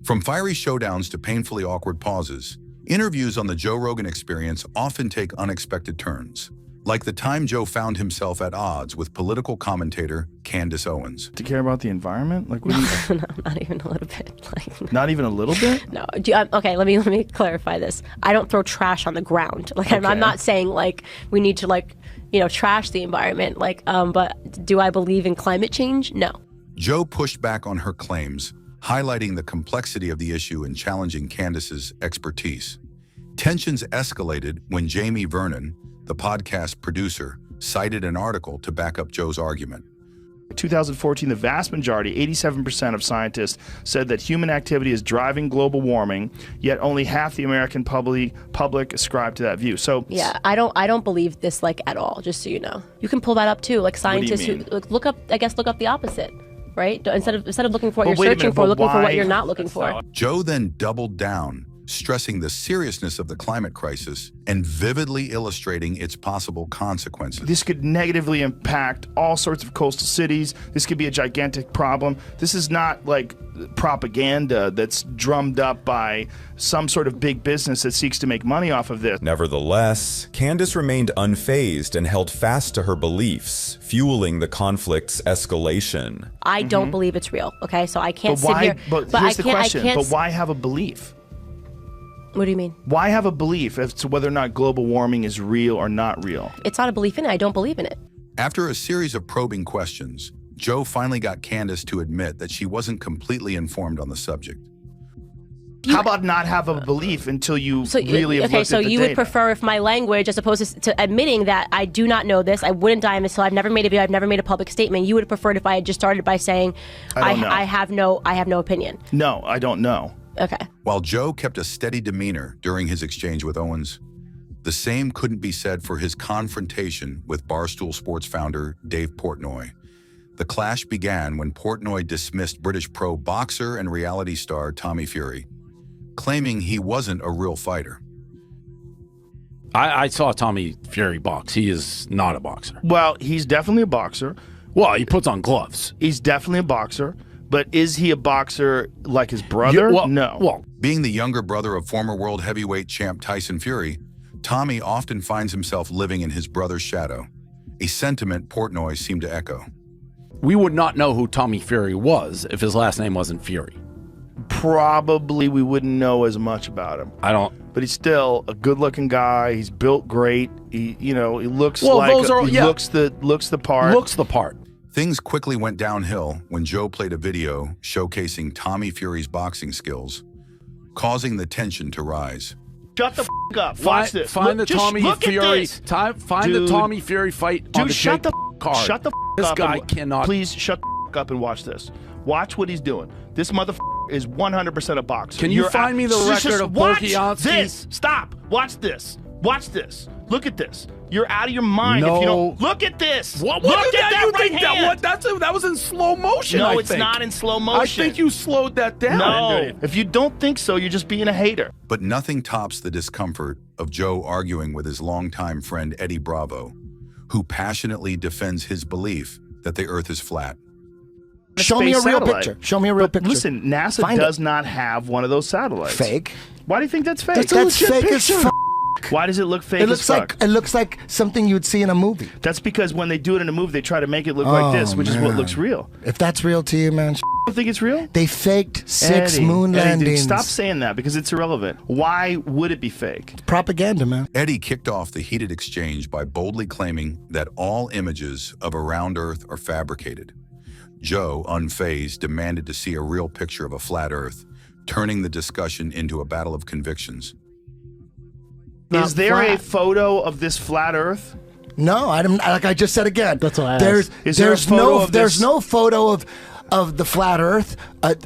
From fiery showdowns to painfully awkward pauses, interviews on the Joe Rogan Experience often take unexpected turns. Like the time Joe found himself at odds with political commentator Candace Owens. Do you care about the environment? Like, what do you... No, not even a little bit. Like, not even a little bit? No. Okay, let me clarify this. I don't throw trash on the ground. Like, okay. I'm not saying like we need to trash the environment. Like, but do I believe in climate change? No. Joe pushed back on her claims, highlighting the complexity of the issue and challenging Candace's expertise. Tensions escalated when Jamie Vernon, the podcast producer, cited an article to back up Joe's argument. In 2014, the vast majority, 87% of scientists, said that human activity is driving global warming, yet only half the American public ascribe to that view. So yeah, I don't believe this at all, just so you know. You can pull that up too, like scientists who look up the opposite. Right? Instead of looking for what you're searching for, looking for what you're not looking for. Joe then doubled down, stressing the seriousness of the climate crisis and vividly illustrating its possible consequences. This could negatively impact all sorts of coastal cities. This could be a gigantic problem. This is not like propaganda that's drummed up by some sort of big business that seeks to make money off of this. Nevertheless, Candace remained unfazed and held fast to her beliefs, fueling the conflict's escalation. I don't believe it's real, okay? So I can't sit here. But here's the question, but why have a belief? What do you mean? Why have a belief as to whether or not global warming is real or not real? It's not a belief in it. I don't believe in it. After a series of probing questions, Joe finally got Candace to admit that she wasn't completely informed on the subject. How about not have a belief until you really have looked at the data? Okay, so you would prefer if my language, as opposed to admitting that I do not know this, I wouldn't die on this hill, I've never made a video, I've never made a public statement, you would have preferred if I had just started by saying, I have no opinion. No, I don't know. Okay. While Joe kept a steady demeanor during his exchange with Owens, the same couldn't be said for his confrontation with Barstool Sports founder Dave Portnoy. The clash began when Portnoy dismissed British pro boxer and reality star Tommy Fury, claiming he wasn't a real fighter. I saw Tommy Fury box. He is not a boxer. Well, he's definitely a boxer. Well, he puts on gloves. He's definitely a boxer. But is he a boxer like his brother? No. Well, being the younger brother of former world heavyweight champ Tyson Fury, Tommy often finds himself living in his brother's shadow, a sentiment Portnoy seemed to echo. We would not know who Tommy Fury was if his last name wasn't Fury. Probably we wouldn't know as much about him. I don't. But he's still a good-looking guy. He's built great. He looks looks the part. Looks the part. Things quickly went downhill when Joe played a video showcasing Tommy Fury's boxing skills, causing the tension to rise. Shut the f up. Watch this. Find the Tommy Fury fight on the shut the card. Shut the this up. Guy cannot. Please shut the up and watch this. Watch what he's doing. This motherfucker is 100% a boxer. Can you find me the record of Volkanovski? Watch this. Stop. Watch this. Watch this. Look at this. You're out of your mind if you don't. Look at this. Look at that right hand. That was in slow motion. No, it's not in slow motion. I think you slowed that down. No. If you don't think so, you're just being a hater. But nothing tops the discomfort of Joe arguing with his longtime friend Eddie Bravo, who passionately defends his belief that the Earth is flat. Show me a real picture. Show me a real picture. Listen, NASA does not have one of those satellites. Fake. Why do you think that's fake? That's fake as fuck. Why does it look fake as fuck? It looks like something you'd see in a movie. That's because when they do it in a movie, they try to make it look like this, which is what looks real. If that's real to you, man. You don't think it's real? They faked 6 moon landings. Stop saying that because it's irrelevant. Why would it be fake? It's propaganda, man. Eddie kicked off the heated exchange by boldly claiming that all images of a round Earth are fabricated. Joe, unfazed, demanded to see a real picture of a flat Earth, turning the discussion into a battle of convictions. Is there a photo of this flat Earth? No, like I just said again. That's what I asked. There's no photo of the flat Earth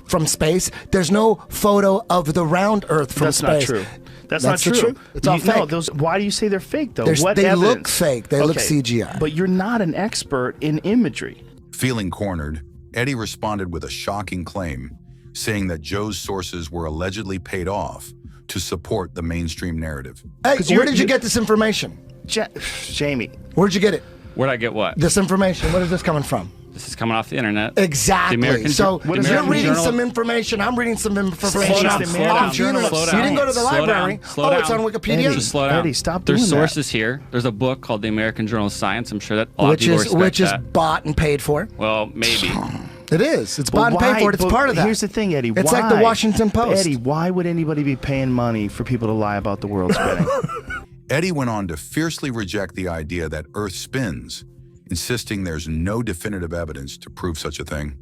from space. There's no photo of the round Earth from space. That's not true. That's not true. It's all fake. No, why do you say they're fake, though? They look fake. They look CGI. But you're not an expert in imagery. Feeling cornered, Eddie responded with a shocking claim, saying that Joe's sources were allegedly paid off to support the mainstream narrative. Hey, where did you get this information? Jamie. Where'd you get it? Where'd I get what? This information. Where is this coming from? This is coming off the internet. Exactly. So you're reading Journal. some information. I'm reading some information off the internet. You didn't go to the library. Slow down. It's on Wikipedia. Eddie, just slow down. Eddie, stop doing There's that. sources here. There's a book called the American Journal of Science. I'm sure that a lot of people respect Which is that. bought and paid for. Well, maybe. It is. It's bought and paid for. It's part of that. Here's the thing, Eddie. It's why? like the Washington Post. Eddie, why would anybody be paying money for people to lie about the world spinning? Eddie went on to fiercely reject the idea that Earth spins, insisting there's no definitive evidence to prove such a thing.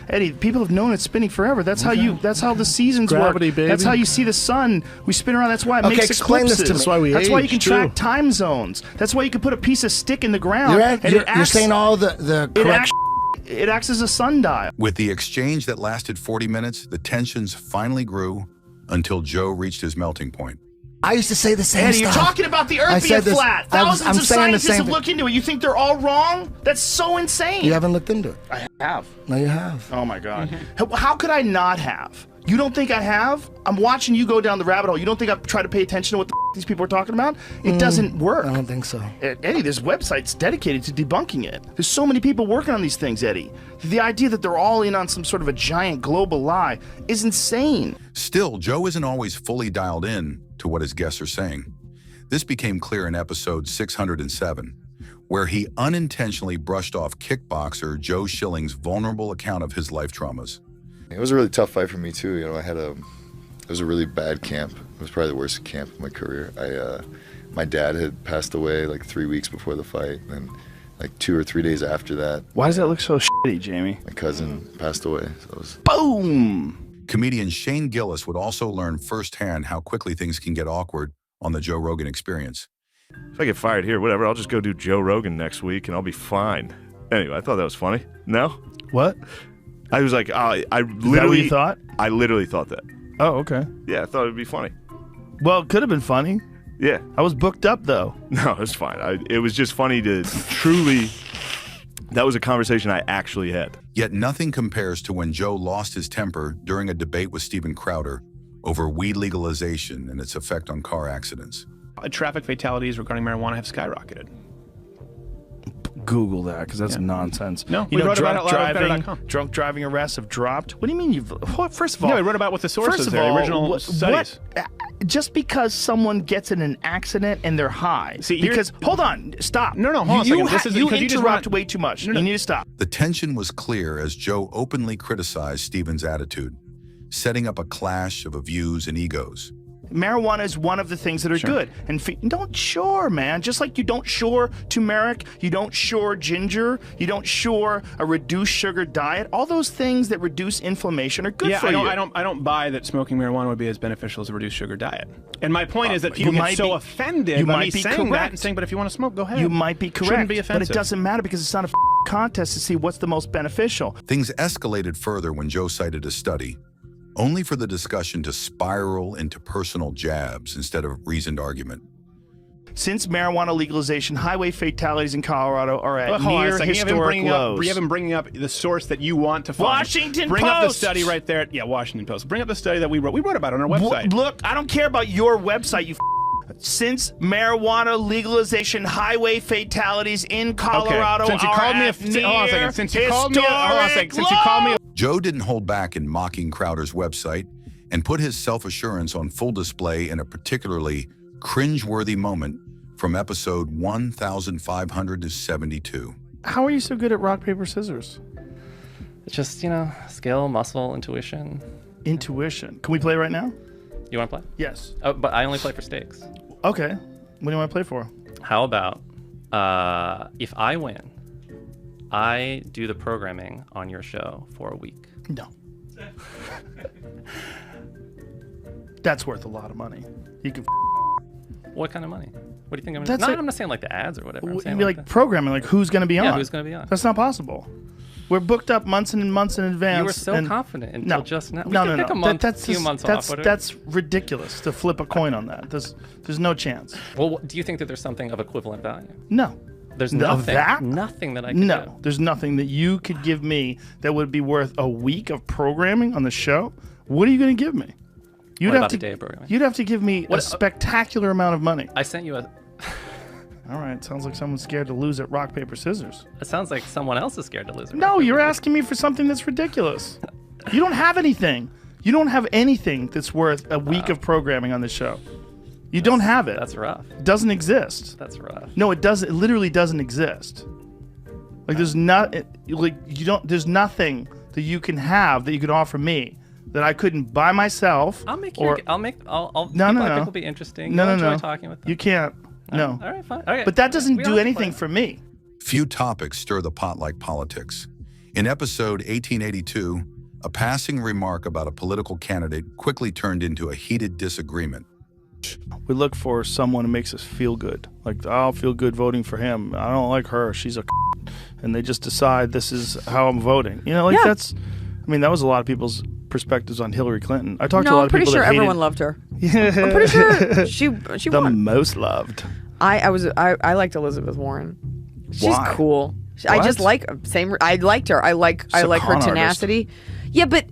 Eddie, people have known it's spinning forever. That's how the seasons Gravity, work. baby. That's how you see the sun. We spin around. That's why it makes explain this eclipses. to me. That's why you can True. track time zones. That's why you can put a piece of stick in the ground. You're saying all the correct. It acts as a sundial. With the exchange that lasted 40 minutes, the tensions finally grew until Joe reached his melting point. I used to say the same Eddie, stuff. you're talking about the I Earth being said this- flat. I'm Thousands of saying the scientists same have thing. looked into it. You think they're all wrong? That's so insane. You haven't looked into it. I have. No, you have. Oh my God. How could I not have? You don't think I have? I'm watching you go down the rabbit hole. You don't think I've tried to pay attention to what the these people are talking about? It doesn't work. I don't think so. Eddie, there's websites dedicated to debunking it. There's so many people working on these things, Eddie. The idea that they're all in on some sort of a giant global lie is insane. Still, Joe isn't always fully dialed in to what his guests are saying. This became clear in episode 607, where he unintentionally brushed off kickboxer Joe Schilling's vulnerable account of his life traumas. It was a really tough fight for me too. You know, it was a really bad camp. It was probably the worst camp of my career. My dad had passed away like 3 weeks before the fight, and like 2 or 3 days after that, Why does that look so shitty, Jamie? my cousin passed away. So it was Boom! Comedian Shane Gillis would also learn firsthand how quickly things can get awkward on the Joe Rogan Experience. If I get fired here, whatever, I'll just go do Joe Rogan next week and I'll be fine. Anyway, I thought that was funny. No? What? I was like, I Is that what literally you thought? I literally thought that. Oh, okay. Yeah, I thought it'd be funny. Well, it could have been funny. Yeah. I was booked up, though. No, it's fine. It was just funny to truly. That was a conversation I actually had. Yet nothing compares to when Joe lost his temper during a debate with Steven Crowder over weed legalization and its effect on car accidents. Traffic fatalities regarding marijuana have skyrocketed. Google that, because that's nonsense. No, you we know, wrote about it drunk a lot on driving, better.com. drunk driving arrests have dropped. What do you mean you've? What, first of all, Yeah, we wrote about what the sources first of there, all, the original studies. Just because someone gets in an accident and they're high, See, because hold on, stop. No, hold on a second. This is you because you just interrupt want- way too much. No. You need to stop. The tension was clear as Joe openly criticized Steven's attitude, setting up a clash of views and egos. Marijuana is one of the things that are good. And don't shore, man. Just like you don't shore turmeric, you don't shore ginger, you don't shore a reduced sugar diet. All those things that reduce inflammation are good for you. I don't buy that smoking marijuana would be as beneficial as a reduced sugar diet. And my point is that people you get might so be- offended you by might me be saying correct. that and saying, but if you want to smoke, go ahead. You might be correct, Shouldn't be but offensive. it doesn't matter because it's not a contest to see what's the most beneficial. Things escalated further when Joe cited a study, only for the discussion to spiral into personal jabs instead of reasoned argument. Since marijuana legalization, highway fatalities in Colorado are at Hold on a near second. historic lows. You have him bringing up the source that you want to find. Washington Bring up the Post. study right there. Yeah, Washington Post. Bring up the study that we wrote. We wrote about it on our website. Look, I don't care about your website, you since marijuana legalization, highway fatalities in Colorado Since you are called me at hold on a second. near Since you called me hold on a second. Since you called me Joe didn't hold back in mocking Crowder's website and put his self-assurance on full display in a particularly cringeworthy moment from episode 1572. How are you so good at rock, paper, scissors? It's just, skill, muscle, intuition. Intuition. Can we play right now? You want to play? Yes. Oh, but I only play for stakes. Okay. What do you want to play for? How about if I win, I do the programming on your show for a week? No. That's worth a lot of money. You can. What kind of money? What do you think I'm That's going to like- I'm not saying like the ads or whatever. I'm You'd saying be like programming, like who's going to be on? Yeah, who's going to be on? That's not possible. We're booked up months and months in advance. You were so confident until just now. We No, can no, pick no. a month, That's few just- months that's, off. Whatever. That's ridiculous to flip a coin on that. There's no chance. Well, do you think that there's something of equivalent value? No. There's Of nothing. that? Nothing that I can do. No, there's nothing that you could give me that would be worth a week of programming on the show. What are you going to give me? What about a day of programming? You'd have to give me a spectacular amount of money. I sent you a. All right, sounds like someone's scared to lose at rock, paper, scissors. It sounds like someone else is scared to lose. No, you're asking me for something that's ridiculous. You don't have anything. You don't have anything that's worth a week of programming on this show. You don't have it. That's rough. It doesn't exist. That's rough. No, it doesn't. It literally doesn't exist. Like there's not. Like you don't. There's nothing that you can have that you could offer me that I couldn't buy myself. I'll make or, you. I'll make. I'll. No, no, I no. think will be interesting. No, You'll no, enjoy no. talking with them. You can't. No. All right, fine. Okay. But that doesn't We do don't have to anything play. for me. Few topics stir the pot like politics. In episode 1882, a passing remark about a political candidate quickly turned into a heated disagreement. We look for someone who makes us feel good. Like, I'll feel good voting for him. I don't like her. She's a and they just decide this is how I'm voting. You know, like that's, I mean, that was a lot of people's perspectives on Hillary Clinton. I talked to a lot of people that hated. I'm pretty sure everyone loved her. Yeah. I'm pretty sure she the won. most loved. I liked Elizabeth Warren. She's Why? cool. I just like I liked her. I like her con tenacity. Yeah, but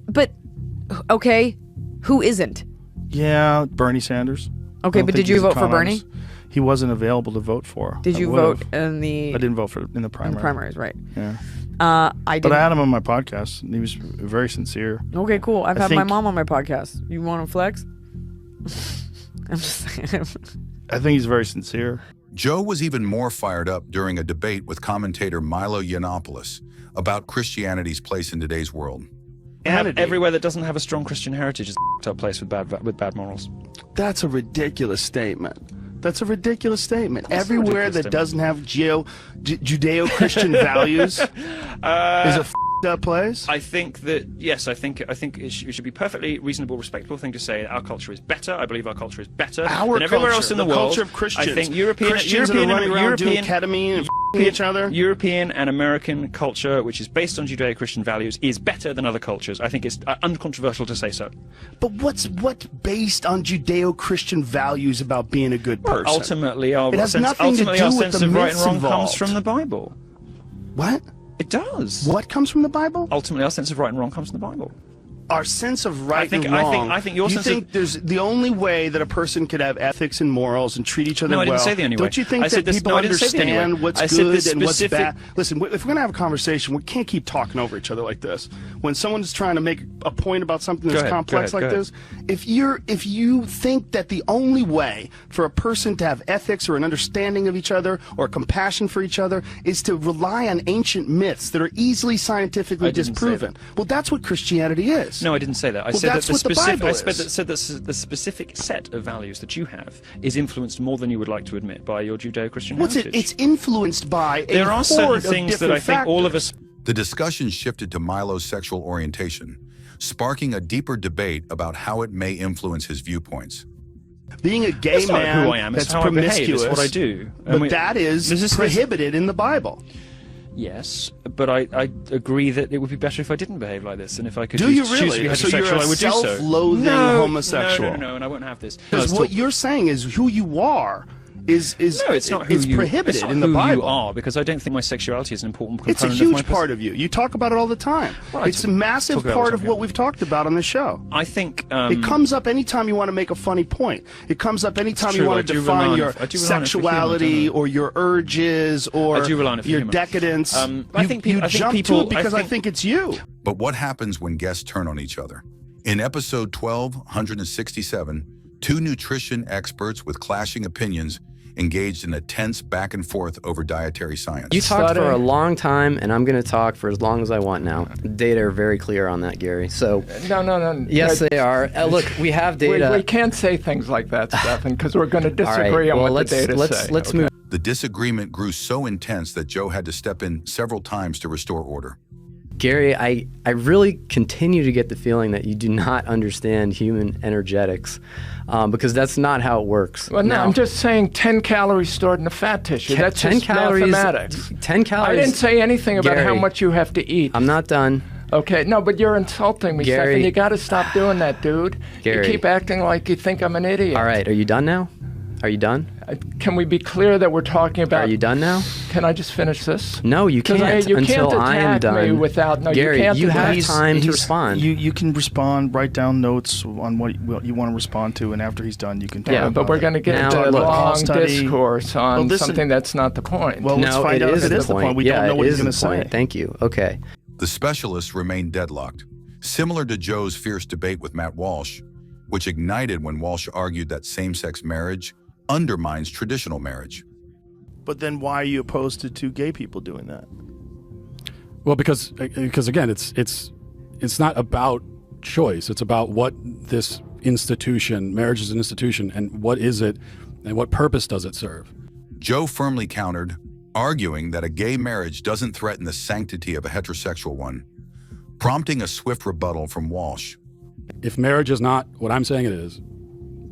okay, who isn't? Yeah, Bernie Sanders. Okay, but did you vote for Bernie? He wasn't available to vote for. Did you vote in the? I didn't vote for in the primary. In the primaries, right? Yeah. I did. But I had him on my podcast, and he was very sincere. Okay, cool. I've had my think- mom on my podcast. You want to flex? I'm just saying. I think he's very sincere. Joe was even more fired up during a debate with commentator Milo Yiannopoulos about Christianity's place in today's world. Everywhere that doesn't have a strong Christian heritage is a place with bad morals. That's a ridiculous statement. That's a ridiculous statement. That's a Everywhere ridiculous that statement. doesn't have Judeo-Christian values is a up place. I think that yes, I think it should be perfectly reasonable, respectable thing to say that our culture is better. I believe our culture is better Our than everywhere culture, else in the the world. culture of Christians. I think European Christians that are running around doing ketamine and f***ing each other. European and American culture, which is based on Judeo-Christian values, is better than other cultures. I think it's uncontroversial to say so. But what's based on Judeo-Christian values about being a good person? Ultimately, our it has sense, nothing to do our with sense the of right and myths wrong involved. comes from the Bible. What? It does. What comes from the Bible? Ultimately, our sense of right and wrong comes from the Bible. Our sense of right and wrong. I think your you sense think of there's the only way that a person could have ethics and morals and treat each other No, I well. didn't say the only way. Don't you think I said that this- people no, I didn't say the only way. understand what's I said good the and what's specific- bad? Listen, if we're gonna have a conversation, we can't keep talking over each other like this. When someone's trying to make a point about something that's complex like this, if you think that the only way for a person to have ethics or an understanding of each other or compassion for each other is to rely on ancient myths that are easily scientifically I didn't say disproven, well, that's what Christianity is. No, I didn't say that. I Well, said that's that what the Bible I is. said that the specific set of values that you have is influenced more than you would like to admit by your Judeo-Christian What's heritage. It's influenced by a There are certain horde of things that I different think all of us. The discussion shifted to Milo's sexual orientation, sparking a deeper debate about how it may influence his viewpoints. Being a gay That's not man who I am. It's that's how I behave. promiscuous, It's what I do. But that is prohibited in the Bible. Yes, but I agree that it would be better if I didn't behave like this, and if I could Do you choose to be really? So heterosexual, you're a I would do so. self-loathing homosexual. No, and I won't have this. Because what you're saying is who you are is no, it's not who it's you, prohibited it's not in the who Bible. you are, because I don't think my sexuality is an important component It's a of huge my part of you. You talk about it all the time. Well, It's a massive part of what we've talked about on the show. I think it comes up anytime you want to make a funny point. It comes up anytime you want to define your sexuality or your urges or your decadence. You jump to it because I think it's you. But what happens when guests turn on each other? In episode 1267, two nutrition experts with clashing opinions engaged in a tense back and forth over dietary science. You talked for a long time, and I'm going to talk for as long as I want now. The data are very clear on that, Gary. So No. yes, they are. Look, we have data. We can't say things like that, Stefan, because we're going to disagree on what the data say. Let's move. The disagreement grew so intense that Joe had to step in several times to restore order. Gary, I really continue to get the feeling that you do not understand human energetics, because that's not how it works. Well, no, I'm just saying 10 calories stored in the fat tissue. That's 10 just calories, mathematics. 10 calories. I didn't say anything about Gary, how much you have to eat. I'm not done. Okay, no, but you're insulting me, Gary, Stefan. You got to stop doing that, dude. Gary. You keep acting like you think I'm an idiot. All right, are you done now? Are you done? Can we be clear that we're talking about... Are you done now? Can I just finish this? No, you can't until I am done. Me without, no, Gary, you have He's- time to he's- respond. You can respond, write down notes on what you want to respond to, and after he's done, you can talk Yeah, about but we're it. going to get into a long discourse on something that's not the point. Well, let's find out if it is the point. We don't know what he's going to say. Thank you. Okay. The specialists remained deadlocked, similar to Joe's fierce debate with Matt Walsh, which ignited when Walsh argued that same-sex marriage undermines traditional marriage. But then why are you opposed to two gay people doing that? Well, because again, it's not about choice. It's about what this institution, marriage is an institution, and what is it, and what purpose does it serve? Joe firmly countered, arguing that a gay marriage doesn't threaten the sanctity of a heterosexual one, prompting a swift rebuttal from Walsh. If marriage is not what I'm saying it is,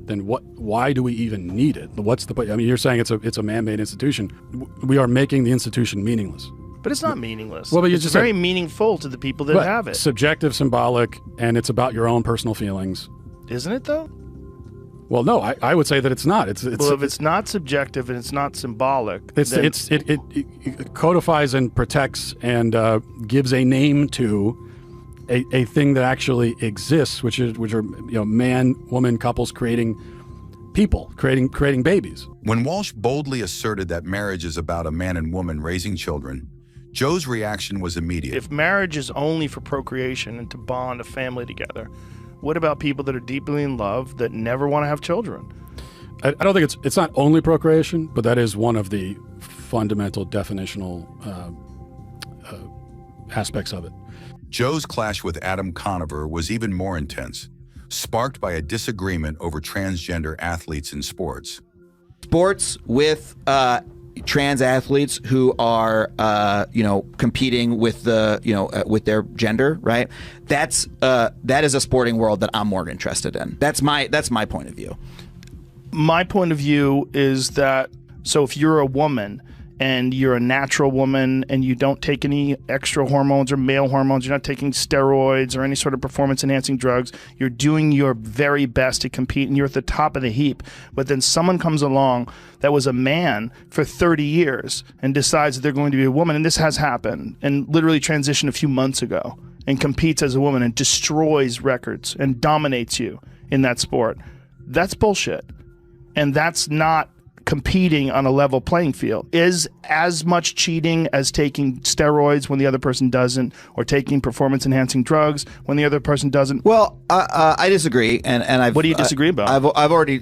then why do we even need it? What's the point? I mean, you're saying it's a man-made institution. We are making the institution meaningless. But it's not meaningless. Well, but you it's just very said, meaningful to the people that have it. Subjective, symbolic, and it's about your own personal feelings. Isn't it, though? Well, no, I would say that it's not. Well, if it's not subjective and it's not symbolic, it codifies and protects and gives a name to a thing that actually exists, which are man, woman couples creating people, creating babies. When Walsh boldly asserted that marriage is about a man and woman raising children, Joe's reaction was immediate. If marriage is only for procreation and to bond a family together, what about people that are deeply in love that never want to have children? I don't think it's not only procreation, but that is one of the fundamental definitional aspects of it. Joe's clash with Adam Conover was even more intense, sparked by a disagreement over transgender athletes in sports. Sports with trans athletes who are, competing with with their gender, right? That is a sporting world that I'm more interested in. That's my point of view. My point of view is that, so if you're a woman and you're a natural woman and you don't take any extra hormones or male hormones, you're not taking steroids or any sort of performance-enhancing drugs, you're doing your very best to compete and you're at the top of the heap. But then someone comes along that was a man for 30 years and decides that they're going to be a woman, and this has happened, and literally transitioned a few months ago, and competes as a woman and destroys records and dominates you in that sport. That's bullshit. And that's not competing on a level playing field. Is as much cheating as taking steroids when the other person doesn't, or taking performance enhancing drugs when the other person doesn't. Well, I disagree, and what do you disagree about? I've already,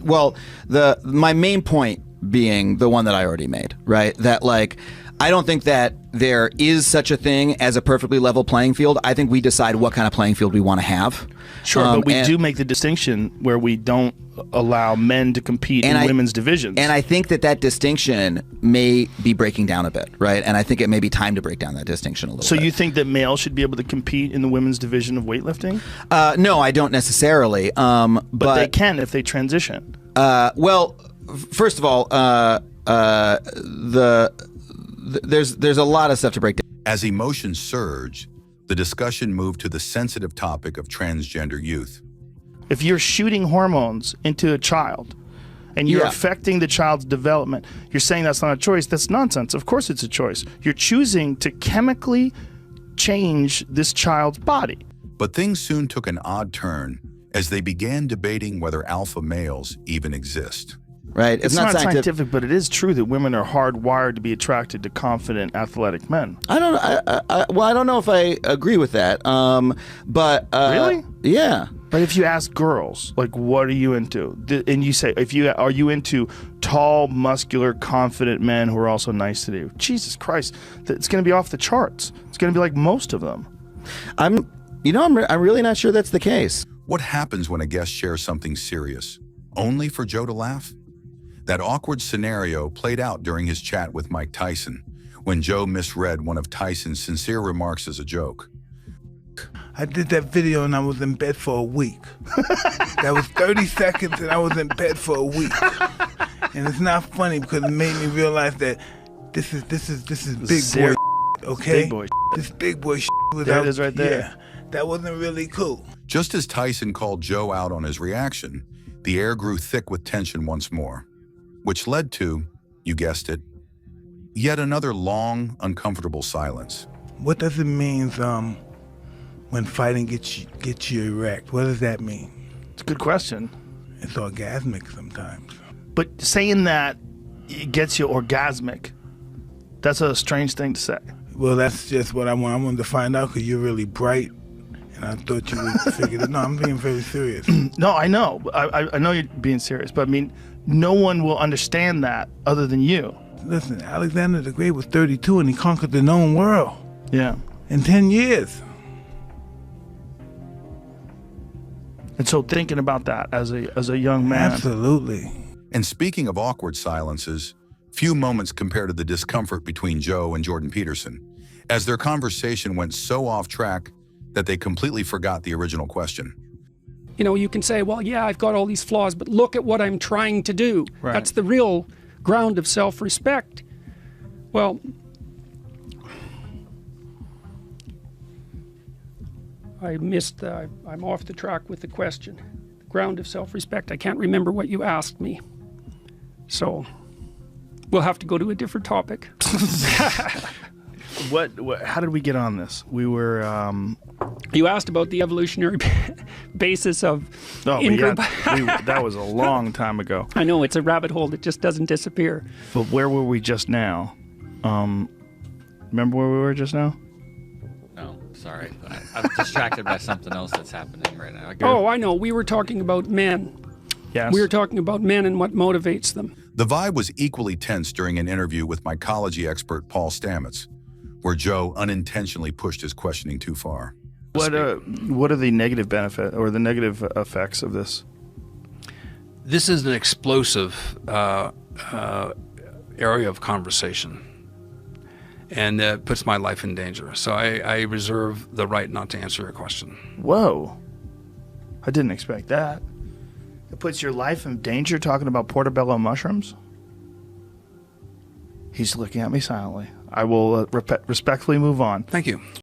my main point being the one that I already made, right? That I don't think that there is such a thing as a perfectly level playing field. I think we decide what kind of playing field we want to have. Sure, but we do make the distinction where we don't allow men to compete in women's divisions. And I think that distinction may be breaking down a bit, right? And I think it may be time to break down that distinction a little bit. So you think that males should be able to compete in the women's division of weightlifting? No, I don't necessarily. But they can if they transition. Well, first of all, there's a lot of stuff to break down. As emotions surged, the discussion moved to the sensitive topic of transgender youth. If you're shooting hormones into a child and you're affecting the child's development, you're saying that's not a choice. That's nonsense. Of course it's a choice. You're choosing to chemically change this child's body. But things soon took an odd turn as they began debating whether alpha males even exist. Right? It's not scientific, but it is true that women are hardwired to be attracted to confident, athletic men. I don't know if I agree with that. But really? Yeah. But if you ask girls, what are you into? And you say, are you into tall, muscular, confident men who are also nice to you? Jesus Christ, it's going to be off the charts. It's going to be like most of them. I'm really not sure that's the case. What happens when a guest shares something serious, only for Joe to laugh? That awkward scenario played out during his chat with Mike Tyson, when Joe misread one of Tyson's sincere remarks as a joke. I did that video and I was in bed for a week. That was 30 seconds and I was in bed for a week. And it's not funny because it made me realize that this is big boy, okay? Big boy. This big boy was there out. It is right there. Yeah, that wasn't really cool. Just as Tyson called Joe out on his reaction, the air grew thick with tension once more, which led to, you guessed it, Yet another long, uncomfortable silence. What does it mean when fighting gets you erect? What does that mean? It's a good question. It's orgasmic sometimes. But saying that it gets you orgasmic, that's a strange thing to say. Well, that's just what I want. I wanted to find out because you're really bright, and I thought you would figure it. No, I'm being very serious. No, I know. I know you're being serious, but I mean, no one will understand that other than you. Listen, Alexander the Great was 32 and he conquered the known world. Yeah. In 10 years. And so thinking about that as a young man. Absolutely. And speaking of awkward silences, few moments compare to the discomfort between Joe and Jordan Peterson, as their conversation went so off track that they completely forgot the original question. You know, you can say, well, yeah, I've got all these flaws, but look at what I'm trying to do. Right. That's the real ground of self-respect. Well, I'm off the track with the question. The ground of self-respect. I can't remember what you asked me. So we'll have to go to a different topic. What how did we get on this? We were you asked about the evolutionary basis of that was a long time ago. I know, it's a rabbit hole that just doesn't disappear. But where were we just now? Remember where we were just now? No, sorry. I'm distracted by something else that's happening right now. Oh, I know. We were talking about men. Yes. We were talking about men and what motivates them. The vibe was equally tense during an interview with mycology expert Paul Stamets, where Joe unintentionally pushed his questioning too far. What are the negative benefit or the negative effects of this? This is an explosive area of conversation, and that puts my life in danger. So I reserve the right not to answer your question. Whoa. I didn't expect that. It puts your life in danger talking about portobello mushrooms? He's looking at me silently. I will respectfully move on. Thank you.